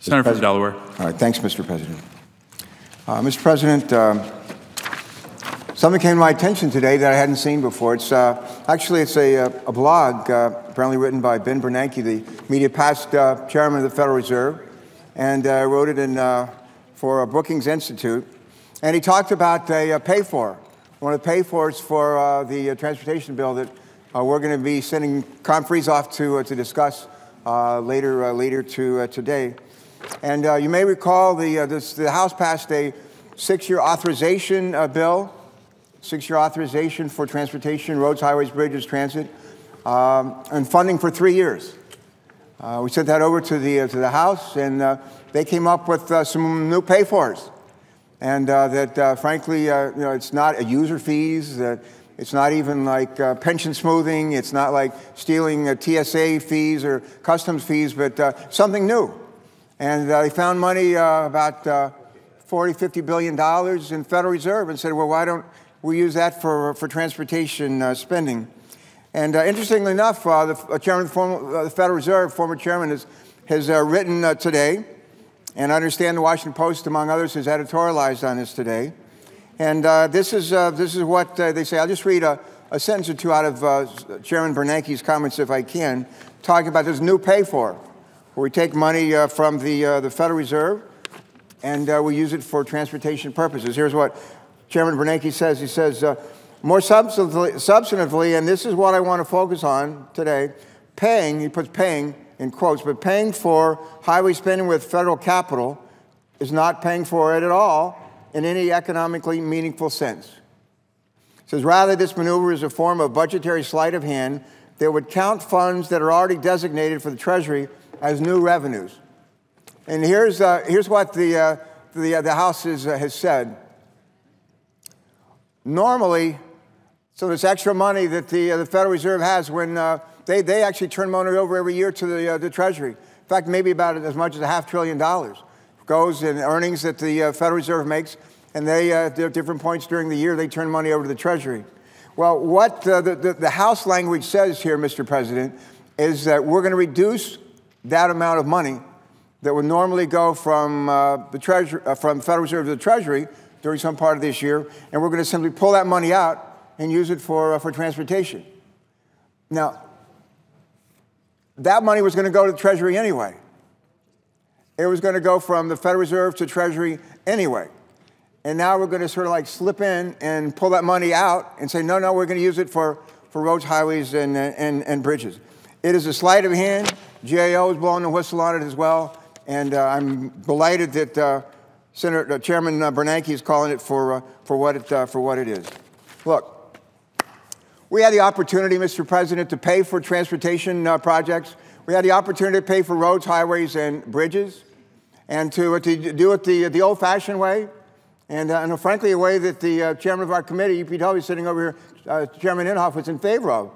Senator from Delaware. All right, thanks, Mr. President. Mr. President, something came to my attention today that I hadn't seen before. It's actually a blog apparently written by Ben Bernanke, the immediate past chairman of the Federal Reserve, and wrote it for Brookings Institute. And he talked about a pay-for, one of the pay-fors for the transportation bill that we're going to be sending conferees off to discuss later today. And you may recall the House passed a 6-year authorization bill, 6-year authorization for transportation, roads, highways, bridges, transit, and funding for 3 years. We sent that over to the House, and they came up with some new pay-fors, and frankly, it's not a user fees. It's not even like pension smoothing. It's not like stealing TSA fees or customs fees, but something new. And they found money, about $40, $50 billion in Federal Reserve, and said, well, why don't we use that for transportation spending? And interestingly enough, the chairman of the Federal Reserve, former chairman, has written today, and I understand the Washington Post, among others, has editorialized on this today. And this is what they say. I'll just read a sentence or two out of Chairman Bernanke's comments, if I can, talking about this new pay-for, where we take money from the Federal Reserve and we use it for transportation purposes. Here's what Chairman Bernanke says. He says, more substantively, and this is what I want to focus on today, paying, he puts paying in quotes, but paying for highway spending with federal capital is not paying for it at all in any economically meaningful sense. He says, rather, this maneuver is a form of budgetary sleight of hand that would count funds that are already designated for the Treasury as new revenues. And here's what the House has said. Normally, so this extra money that the Federal Reserve has, when they actually turn money over every year to the Treasury. In fact, maybe about as much as $500 billion goes in earnings that the Federal Reserve makes, and they, at different points during the year, they turn money over to the Treasury. Well, what the House language says here, Mr. President, is that we're going to reduce that amount of money that would normally go from from Federal Reserve to the Treasury during some part of this year, and we're going to simply pull that money out and use it for transportation. Now, that money was going to go to the Treasury anyway. It was going to go from the Federal Reserve to Treasury anyway. And now we're going to sort of like slip in and pull that money out and say, no, we're going to use it for roads, highways, and bridges. It is a sleight of hand. GAO is blowing the whistle on it as well. And I'm delighted that Chairman Bernanke is calling it for what it is. Look, we had the opportunity, Mr. President, to pay for transportation projects. We had the opportunity to pay for roads, highways, and bridges, and to do it the old-fashioned way, and frankly, a way that the chairman of our committee, UPW, sitting over here, Chairman Inhofe, was in favor of.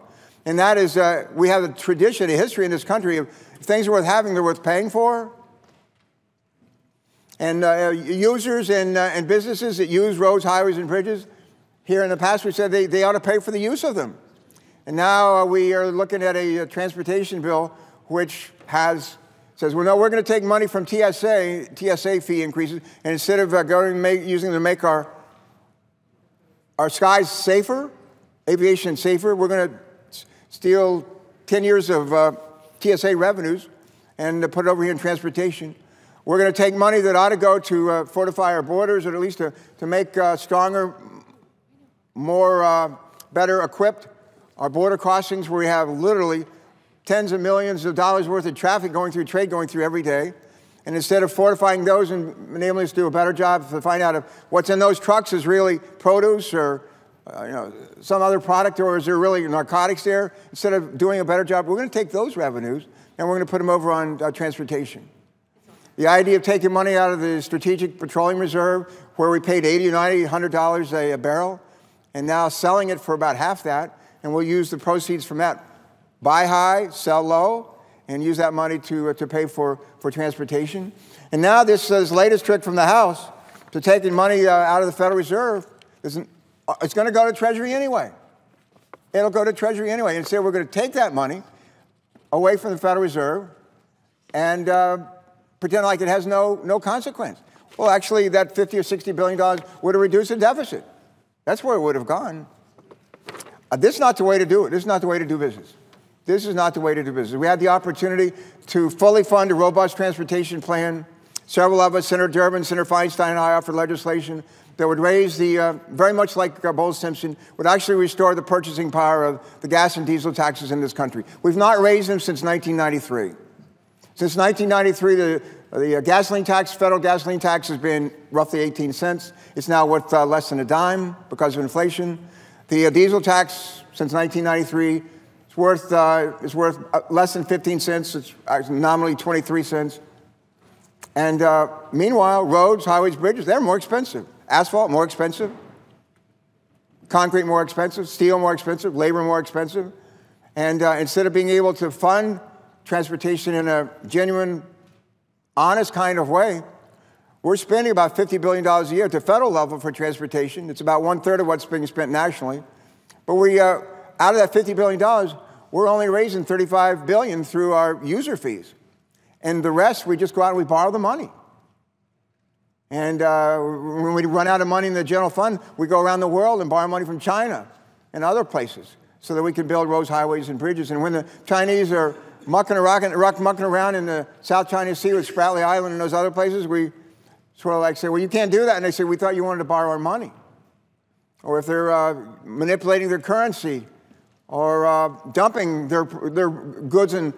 And that is, we have a tradition, a history in this country of if things are worth having, they're worth paying for. And users and businesses that use roads, highways, and bridges, here in the past we said they ought to pay for the use of them. And now we are looking at a transportation bill which says, well, no, we're going to take money from TSA fee increases, and instead of using them to make our skies safer, aviation safer, we're going to steal 10 years of TSA revenues and put it over here in transportation. We're going to take money that ought to go to fortify our borders, or at least to make stronger, more better equipped our border crossings, where we have literally tens of millions of dollars worth of traffic going through, trade going through every day. And instead of fortifying those and enabling us to do a better job to find out if what's in those trucks is really produce or some other product, or is there really narcotics there, instead of doing a better job, we're going to take those revenues and we're going to put them over on transportation. The idea of taking money out of the Strategic Petroleum Reserve, where we paid $80, $90, $100 a barrel, and now selling it for about half that, and we'll use the proceeds from that, buy high, sell low, and use that money to pay for transportation. And now this latest trick from the House to taking money out of the Federal Reserve, it's going to go to Treasury anyway. It'll go to Treasury anyway. Instead, we're going to take that money away from the Federal Reserve and pretend like it has no consequence. Well, actually, that $50 or $60 billion would have reduced the deficit. That's where it would have gone. This is not the way to do it. This is not the way to do business. This is not the way to do business. We had the opportunity to fully fund a robust transportation plan. Several of us, Senator Durbin, Senator Feinstein, and I offered legislation that would raise the, very much like Bowles-Simpson, would actually restore the purchasing power of the gas and diesel taxes in this country. We've not raised them since 1993. Since 1993, the gasoline tax, federal gasoline tax, has been roughly 18 cents. It's now worth less than a dime because of inflation. The diesel tax, since 1993, is worth less than 15 cents. It's nominally 23 cents. And meanwhile, roads, highways, bridges, they're more expensive. Asphalt, more expensive. Concrete, more expensive. Steel, more expensive. Labor, more expensive. And instead of being able to fund transportation in a genuine, honest kind of way, we're spending about $50 billion a year at the federal level for transportation. It's about 1/3 of what's being spent nationally. But we, out of that $50 billion, we're only raising $35 billion through our user fees. And the rest, we just go out and we borrow the money. And when we run out of money in the general fund, we go around the world and borrow money from China and other places so that we can build roads, highways, and bridges. And when the Chinese are mucking around in the South China Sea with Spratly Island and those other places, we sort of like say, well, you can't do that. And they say, we thought you wanted to borrow our money. Or if they're manipulating their currency or dumping their goods and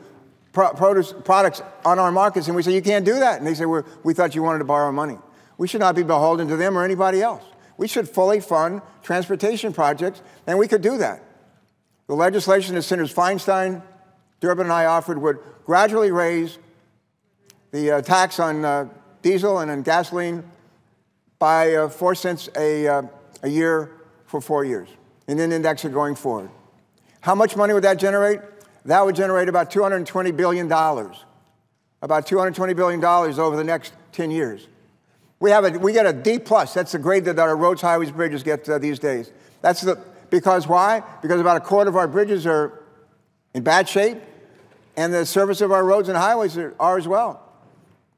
products on our markets, and we say, you can't do that. And they say, we thought you wanted to borrow our money. We should not be beholden to them or anybody else. We should fully fund transportation projects, and we could do that. The legislation that Senators Feinstein, Durbin, and I offered would gradually raise the tax on diesel and on gasoline by 4 cents a year for 4 years, and then index it going forward. How much money would that generate? That would generate about $220 billion. About $220 billion over the next 10 years. We get a D+. That's the grade that our roads, highways, bridges get these days. Because why? Because about a quarter of our bridges are in bad shape, and the service of our roads and highways are as well.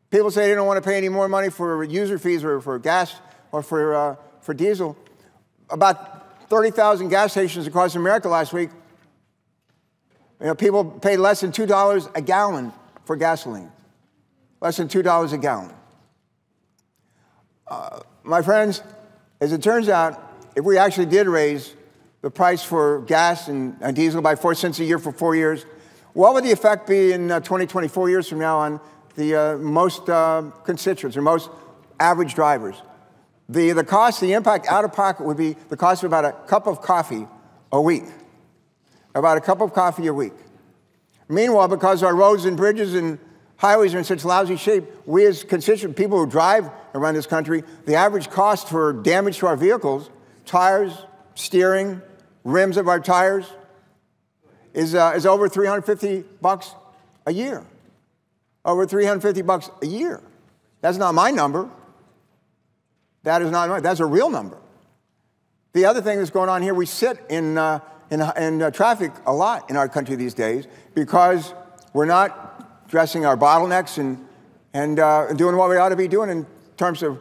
People say they don't want to pay any more money for user fees or for gas or for diesel. About 30,000 gas stations across America last week, people paid less than $2 a gallon for gasoline. Less than $2 a gallon. My friends, as it turns out, if we actually did raise the price for gas and diesel by 4 cents a year for 4 years, what would the effect be in 20, 4 years from now on the most constituents or most average drivers? The cost, the impact out of pocket would be the cost of about a cup of coffee a week. About a cup of coffee a week. Meanwhile, because our roads and bridges and highways are in such lousy shape, we as constituent people who drive around this country, the average cost for damage to our vehicles, tires, steering, rims of our tires, is over $350 a year. Over $350 a year. That's not my number. That is not mine. That's a real number. The other thing that's going on here, we sit in traffic a lot in our country these days because we're not addressing our bottlenecks and doing what we ought to be doing in terms of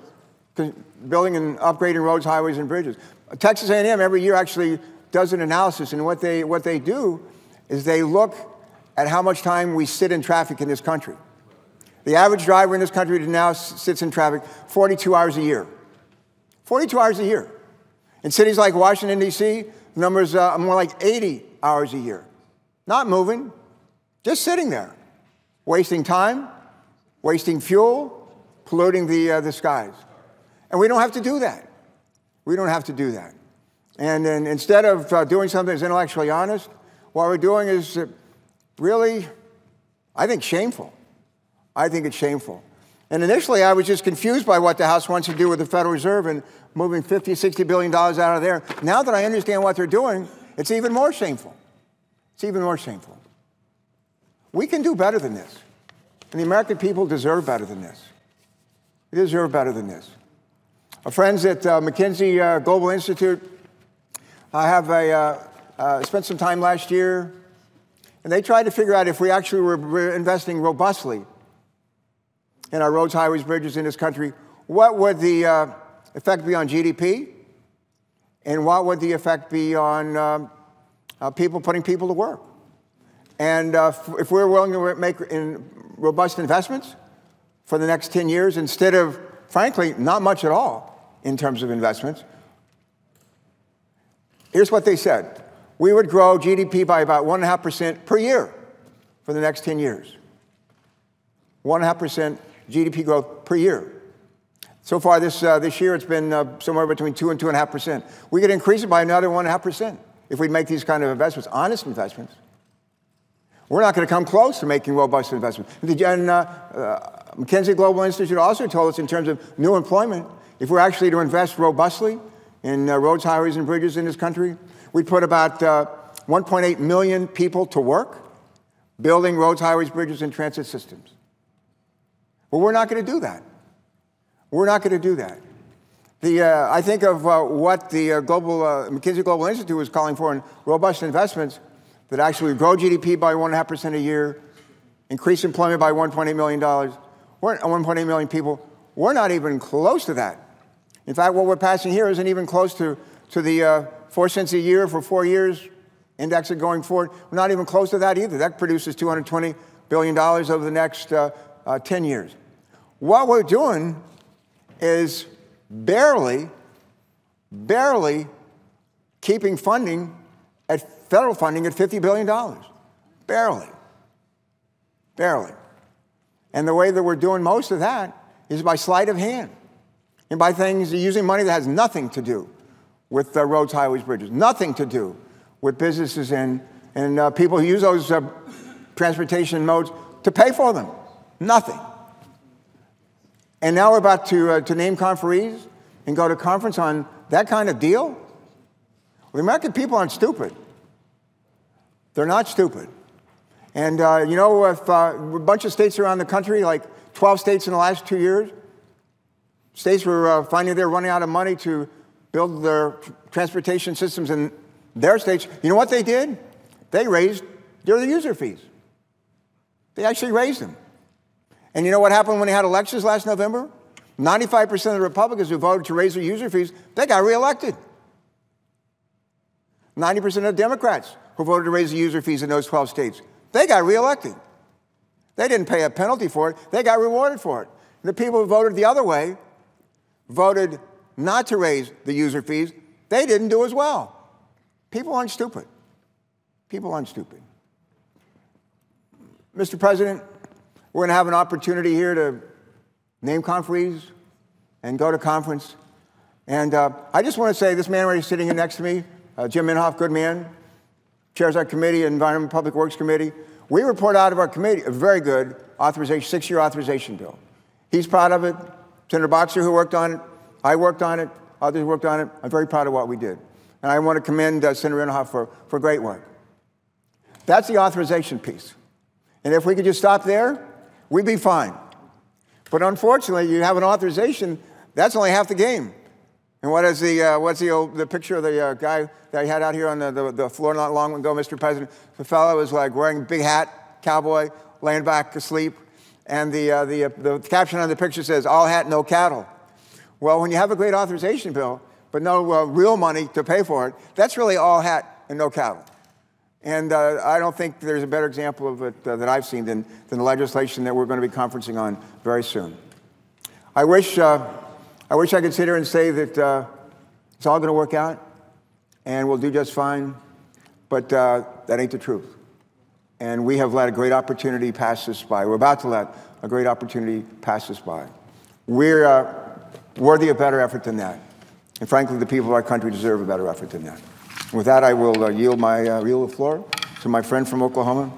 building and upgrading roads, highways, and bridges. Texas A&M every year actually does an analysis, and what they do is they look at how much time we sit in traffic in this country. The average driver in this country now sits in traffic 42 hours a year. 42 hours a year. In cities like Washington, D.C., the numbers are more like 80 hours a year. Not moving, just sitting there, wasting time, wasting fuel, polluting the skies. And we don't have to do that. We don't have to do that. And then instead of doing something that's intellectually honest, what we're doing is really, I think, shameful. I think it's shameful. And initially, I was just confused by what the House wants to do with the Federal Reserve and moving $50, $60 billion out of there. Now that I understand what they're doing, it's even more shameful. It's even more shameful. We can do better than this. And the American people deserve better than this. They deserve better than this. Our friends at McKinsey Global Institute spent some time last year, and they tried to figure out if we actually were investing robustly in our roads, highways, bridges in this country, what would the effect be on GDP? And what would the effect be on putting people to work? And if we're willing to make robust investments for the next 10 years, instead of, frankly, not much at all in terms of investments, here's what they said. We would grow GDP by about 1.5% per year for the next 10 years. 1.5% GDP growth per year. So far this year, it's been somewhere between 2 and 2.5%. We could increase it by another 1.5% if we make these kind of investments, honest investments. We're not going to come close to making robust investments. And McKinsey Global Institute also told us in terms of new employment, if we're actually to invest robustly in roads, highways, and bridges in this country, we'd put about 1.8 million people to work building roads, highways, bridges, and transit systems. Well, we're not going to do that. We're not going to do that. I think of what the McKinsey Global Institute was calling for in robust investments that actually grow GDP by 1.5% a year, increase employment by $1.8 million, 1.8 million people. We're not even close to that. In fact, what we're passing here isn't even close to the 4 cents a year for 4 years index going forward. We're not even close to that either. That produces $220 billion over the next 10 years. What we're doing is barely keeping federal funding at $50 billion. Barely. And the way that we're doing most of that is by sleight of hand and by using money that has nothing to do with roads, highways, bridges, nothing to do with businesses and people who use those transportation modes to pay for them. Nothing. And now we're about to name conferees and go to conference on that kind of deal? Well, the American people aren't stupid. They're not stupid. And, if a bunch of states around the country, like 12 states in the last 2 years, states were finding they're running out of money to build their transportation systems in their states. You know what they did? They raised their user fees. They actually raised them. And you know what happened when they had elections last November? 95% of the Republicans who voted to raise their user fees, they got reelected. 90% of the Democrats who voted to raise the user fees in those 12 states, they got reelected. They didn't pay a penalty for it. They got rewarded for it. And the people who voted the other way, voted not to raise the user fees, they didn't do as well. People aren't stupid. People aren't stupid. Mr. President, we're going to have an opportunity here to name conferees and go to conference. And I just want to say, this man right sitting here next to me, Jim Inhofe, good man, chairs our committee, Environment and Public Works Committee. We report out of our committee a very good authorization, 6-year authorization bill. He's proud of it. Senator Boxer, who worked on it, I worked on it, others worked on it. I'm very proud of what we did. And I want to commend Senator Inhofe for great work. That's the authorization piece. And if we could just stop there, we'd be fine. But unfortunately, you have an authorization, that's only half the game. And what's the picture of the guy that I had out here on the floor not long ago, Mr. President? The fellow was like wearing a big hat, cowboy, laying back asleep. And the caption on the picture says, "All hat, no cattle." Well, when you have a great authorization bill, but no real money to pay for it, that's really all hat and no cattle. And I don't think there's a better example of it that I've seen than the legislation that we're going to be conferencing on very soon. I wish I could sit here and say that it's all going to work out and we'll do just fine, but that ain't the truth. And we have let a great opportunity pass us by. We're about to let a great opportunity pass us by. We're worthy of better effort than that. And frankly, the people of our country deserve a better effort than that. With that, I will yield the floor to my friend from Oklahoma,